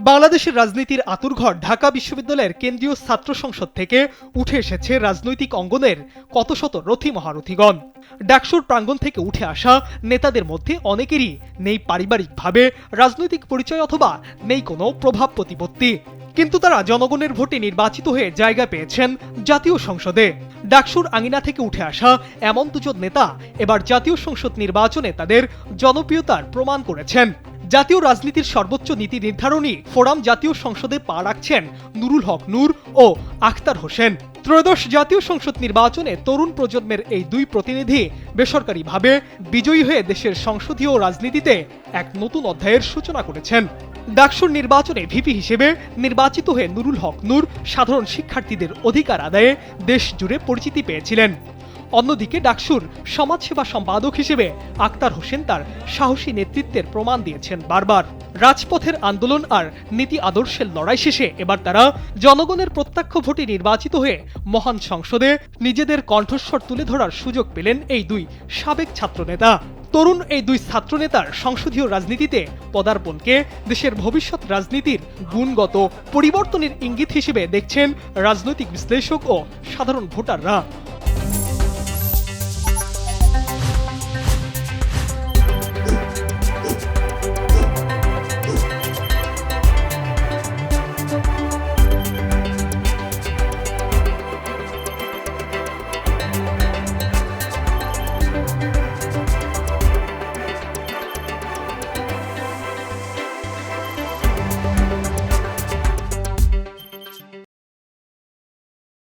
বাংলাদেশের রাজনীতির আঁতুড়ঘর ঢাকা বিশ্ববিদ্যালয়ের কেন্দ্রীয় ছাত্র সংসদ থেকে উঠে এসেছে রাজনৈতিক অঙ্গনের কত শত রথী মহারথীগণ। ডাকসুর প্রাঙ্গণ থেকে উঠে আসা নেতাদের মধ্যে অনেকেরই নেই পারিবারিকভাবে রাজনৈতিক পরিচয় অথবা নেই কোনো প্রভাব প্রতিপত্তি, কিন্তু তারা জনগণের ভোটে নির্বাচিত হয়ে জায়গা পেয়েছেন জাতীয় সংসদে। ডাকসুর আঙিনা থেকে উঠে আসা এমন দুজন নেতা এবার জাতীয় সংসদ নির্বাচনে তাদের জনপ্রিয়তার প্রমাণ করেছেন। জাতীয় রাজনীতির সর্বোচ্চ নীতি নির্ধারণী ফোরাম জাতীয় সংসদে পা রাখছেন নুরুল হক নূর ও আখতার হোসেন। ত্রয়োদশ জাতীয় সংসদ নির্বাচনে তরুণ প্রজন্মের এই দুই প্রতিনিধি বেসরকারিভাবে বিজয়ী হয়ে দেশের সংসদীয় রাজনীতিতে এক নতুন অধ্যায়ের সূচনা করেছেন। ডাকসুর নির্বাচনে ভিপি হিসেবে নির্বাচিত হয়ে নুরুল হক নূর সাধারণ শিক্ষার্থীদের অধিকার আদায়ে দেশ জুড়ে পরিচিতি পেয়েছিলেন। অন্যদিকে ডাকসুর সমাজসেবা সম্পাদক হিসেবে আখতার হোসেন তার সাহসী নেতৃত্বের প্রমাণ দিয়েছেন বারবার। রাজপথের আন্দোলন আর নীতি আদর্শের লড়াই শেষে এবার তারা জনগণের প্রত্যক্ষ ভোটে নির্বাচিত হয়ে মহান সংসদে নিজেদের কণ্ঠস্বর তুলে ধরার সুযোগ পেলেন এই দুই সাবেক ছাত্রনেতা। তরুণ এই দুই ছাত্রনেতার সংসদীয় রাজনীতিতে পদার্পণকে দেশের ভবিষ্যৎ রাজনীতির গুণগত পরিবর্তনের ইঙ্গিত হিসেবে দেখছেন রাজনৈতিক বিশ্লেষক ও সাধারণ ভোটাররা।